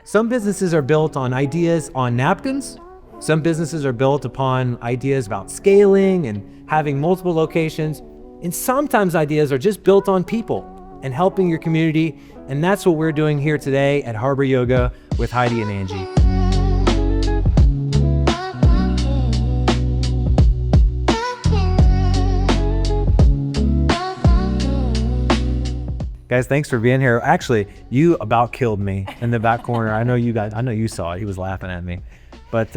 Some businesses are built on ideas on napkins. Some businesses are built upon ideas about scaling and having multiple locations. And sometimes ideas are just built on people and helping your community. And that's what we're doing here today at Harbor Yoga with Heidi and Angie. Guys, thanks for being here. Actually, you about killed me in the back corner. I know you saw it. He was laughing at me. But,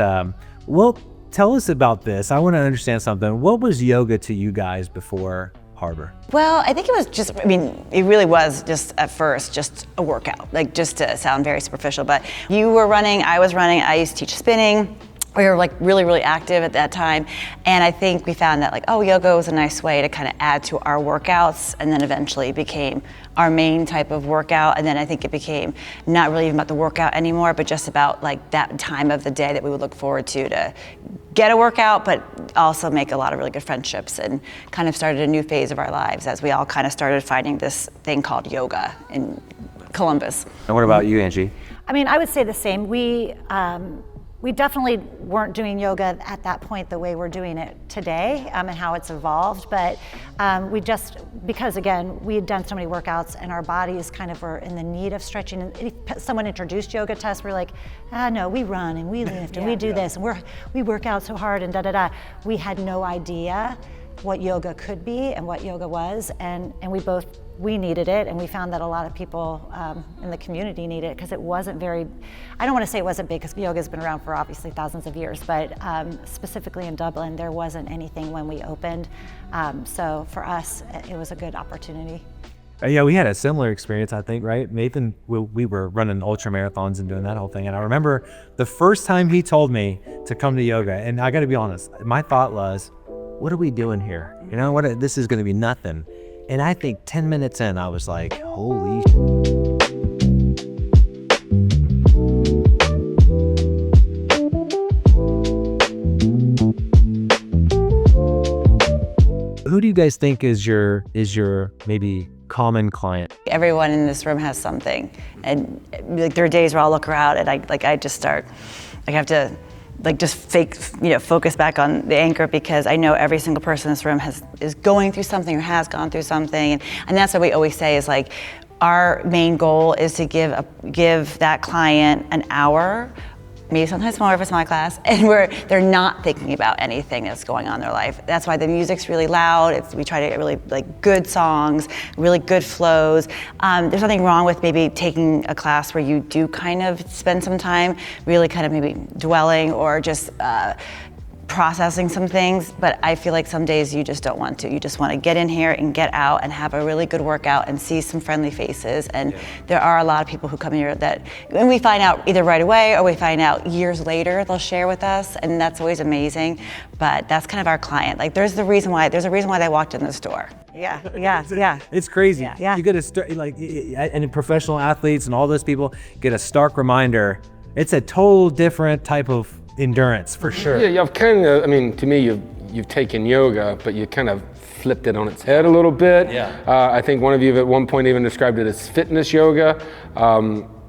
well, tell us about this. I want to understand something. What was yoga to you guys before Harbor? Well, I think it was just, it really was just at first just a workout, like just to sound very superficial, but you were running, I was running, I used to teach spinning. We were like really, really active at that time. And I think we found that like, oh, yoga was a nice way to kind of add to our workouts, and then eventually it became our main type of workout. And then I think it became not really even about the workout anymore, but just about like that time of the day that we would look forward to get a workout, but also make a lot of really good friendships, and kind of started a new phase of our lives as we all kind of started finding this thing called yoga in Columbus. And what about you, Angie? I would say the same. We definitely weren't doing yoga at that point the way we're doing it today, and how it's evolved, but because again, we had done so many workouts and our bodies kind of were in the need of stretching, and if someone introduced yoga to us, we're like, no, we run and we lift and we do this, and we work out so hard and da-da-da. We had no idea what yoga could be and what yoga was, and we needed it, and we found that a lot of people in the community need it because it wasn't very, I don't want to say it wasn't big because yoga's been around for obviously thousands of years, but specifically in Dublin, there wasn't anything when we opened. So for us, it was a good opportunity. Yeah, we had a similar experience, I think, right? Nathan, we were running ultra marathons and doing that whole thing. And I remember the first time he told me to come to yoga, and I got to be honest, my thought was, what are we doing here? You know, this is going to be nothing. And I think 10 minutes in, I was like, holy sh**. Who do you guys think is your maybe common client? Everyone in this room has something. And like there are days where I'll look around and I have to just focus back on the anchor, because I know every single person in this room is going through something or has gone through something, and that's what we always say is like our main goal is to give that client an hour, maybe sometimes more if it's my class, and where they're not thinking about anything that's going on in their life. That's why the music's really loud. We try to get really like good songs, really good flows. There's nothing wrong with maybe taking a class where you do kind of spend some time really kind of maybe dwelling or just processing some things, but I feel like some days you just don't want to. You just want to get in here and get out and have a really good workout and see some friendly faces. And there are a lot of people who come here that, when we find out either right away or we find out years later, they'll share with us, and that's always amazing. But that's kind of our client. Like there's a reason why they walked in the store. Yeah. It's crazy. Yeah. You get and professional athletes and all those people get a stark reminder. It's a total different type of endurance, for sure. Yeah, you've kind of, to me, you've taken yoga, but you kind of flipped it on its head a little bit. Yeah. I think one of you at one point even described it as fitness yoga.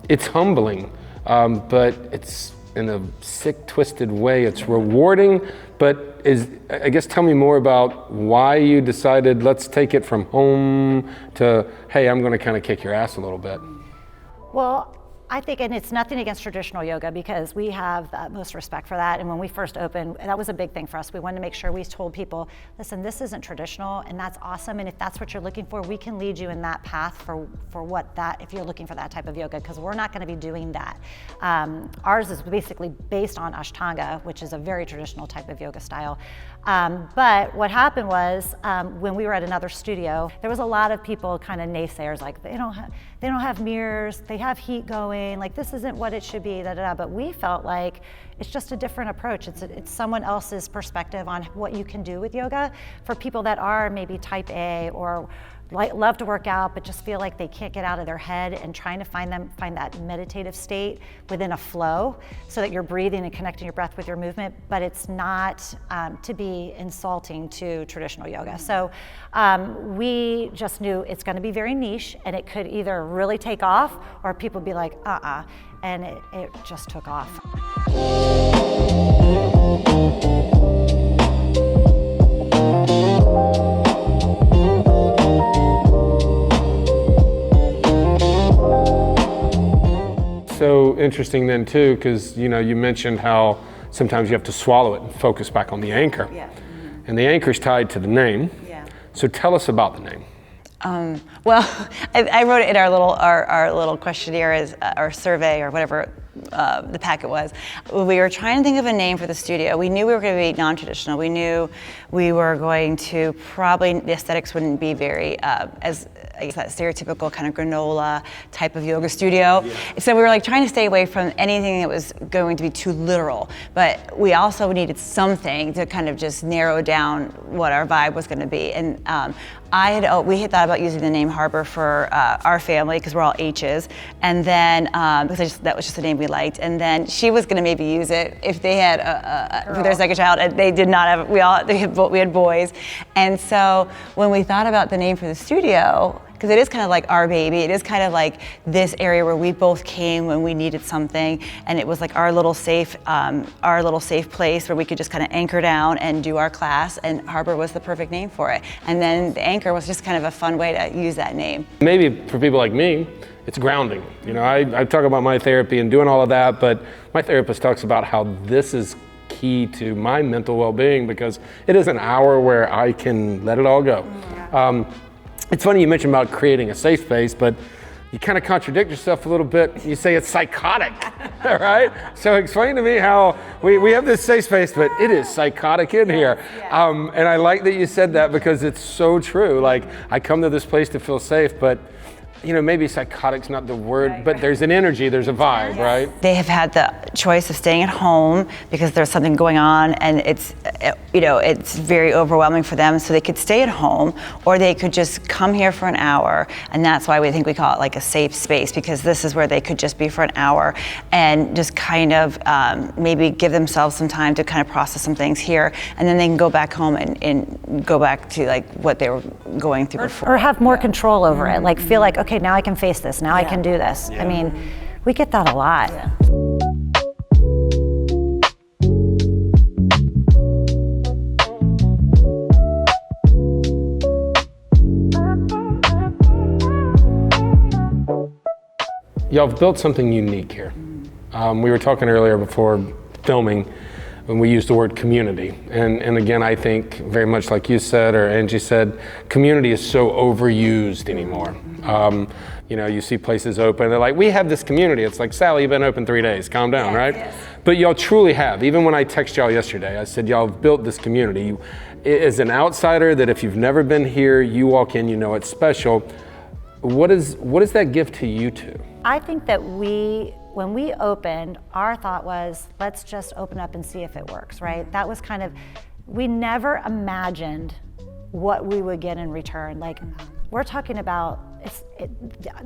It's humbling, but it's in a sick, twisted way. It's rewarding, but I guess tell me more about why you decided, let's take it from home to, hey, I'm gonna kind of kick your ass a little bit. Well, I think, and it's nothing against traditional yoga because we have the utmost respect for that. And when we first opened, that was a big thing for us. We wanted to make sure we told people, listen, this isn't traditional, and that's awesome. And if that's what you're looking for, we can lead you in that path for if you're looking for that type of yoga, because we're not going to be doing that. Ours is basically based on Ashtanga, which is a very traditional type of yoga style. But what happened was when we were at another studio, there was a lot of people kind of naysayers, like they don't have mirrors, they have heat going, like this isn't what it should be, But we felt like it's just a different approach. It's someone else's perspective on what you can do with yoga for people that are maybe type A or love to work out, but just feel like they can't get out of their head, and trying to find that meditative state within a flow so that you're breathing and connecting your breath with your movement, but it's not to be insulting to traditional yoga. So we just knew it's going to be very niche, and it could either really take off or people be like, and it just took off. So interesting then too, because you mentioned how sometimes you have to swallow it and focus back on the anchor. Yeah. And the anchor's tied to the name. Yeah. So tell us about the name. Well, I wrote it in our little questionnaire, or survey, or whatever the packet was. We were trying to think of a name for the studio. We knew we were going to be non-traditional. We knew we were going to probably, the aesthetics wouldn't be very as, I guess, that stereotypical kind of granola type of yoga studio. Yeah. So we were trying to stay away from anything that was going to be too literal. But we also needed something to kind of just narrow down what our vibe was going to be. And we had thought about using the name Harbor for our family, because we're all H's, and then because that was just the name we liked. And then she was going to maybe use it if they had their second child, and they did not have. We had boys, and so when we thought about the name for the studio, because it is kind of like our baby, it is kind of like this area where we both came when we needed something, and it was like our little safe place where we could just kind of anchor down and do our class, and Harbor was the perfect name for it. And then the anchor was just kind of a fun way to use that name. Maybe for people like me, it's grounding. I talk about my therapy and doing all of that, but my therapist talks about how this is key to my mental well-being, because it is an hour where I can let it all go. Yeah. It's funny you mentioned about creating a safe space, but you kind of contradict yourself a little bit. You say it's psychotic, right? So explain to me how we have this safe space, but it is psychotic in here. Yeah. And I like that you said that, because it's so true. I come to this place to feel safe, but maybe psychotic's not the word, right, but there's an energy, there's a vibe, right? They have had the choice of staying at home because there's something going on, and it's very overwhelming for them, so they could stay at home, or they could just come here for an hour, and that's why we think we call it a safe space, because this is where they could just be for an hour and just kind of maybe give themselves some time to kind of process some things here, and then they can go back home and go back to what they were going through before. Or have more control over it, feel like, okay, now I can face this, now I can do this. Yeah. I mean, we get that a lot. Yeah. Y'all have built something unique here. We were talking earlier before filming, when we used the word community. And again, I think very much like you said, or Angie said, community is so overused anymore. You see places open, they're like, we have this community. It's like, Sally, you've been open 3 days, calm down, yes, right? Yes. But y'all truly have. Even when I texted y'all yesterday, I said, y'all have built this community. As an outsider, that if you've never been here, you walk in, it's special. What is that give to you two? I think that when we opened, our thought was, let's just open up and see if it works, right? That was we never imagined what we would get in return. We're talking about,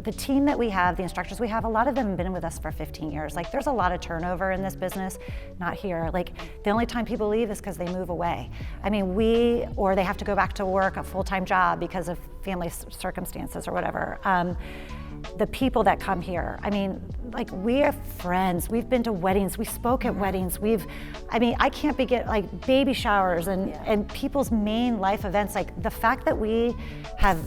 the team that we have, the instructors we have, a lot of them have been with us for 15 years. There's a lot of turnover in this business, not here. The only time people leave is because they move away. I mean, or they have to go back to work, a full-time job because of family circumstances or whatever. The people that come here, I mean, we are friends. We've been to weddings. We spoke at weddings. I can't begin, baby showers and people's main life events. The fact that we have,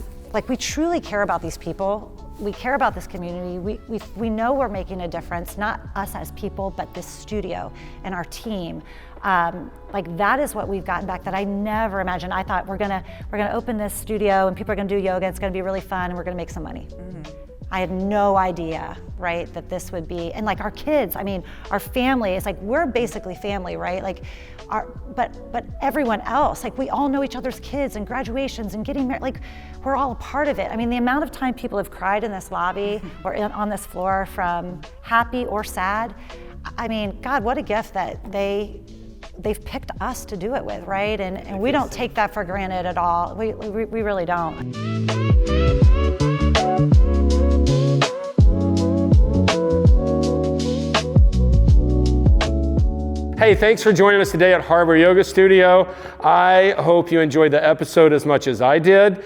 we truly care about these people. We care about this community. We know we're making a difference, not us as people, but this studio and our team. That is what we've gotten back that I never imagined. I thought we're gonna open this studio and people are gonna do yoga. It's gonna be really fun and we're gonna make some money. Mm-hmm. I had no idea, right, that this would be, and our kids, our family, it's we're basically family, right? But everyone else, we all know each other's kids and graduations and getting married, we're all a part of it. The amount of time people have cried in this lobby or on this floor from happy or sad, God, what a gift that they've picked us to do it with, right? And we don't take that for granted at all. We really don't. Hey, thanks for joining us today at Harbor Yoga Studio. I hope you enjoyed the episode as much as I did.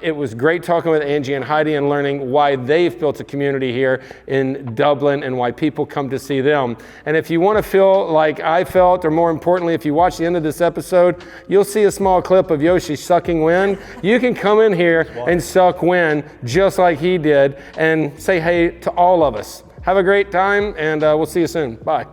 It was great talking with Angie and Heidi and learning why they've built a community here in Dublin and why people come to see them. And if you want to feel like I felt, or more importantly, if you watch the end of this episode, you'll see a small clip of Yoshi sucking wind. You can come in here and suck wind just like he did and say hey to all of us. Have a great time, and we'll see you soon. Bye.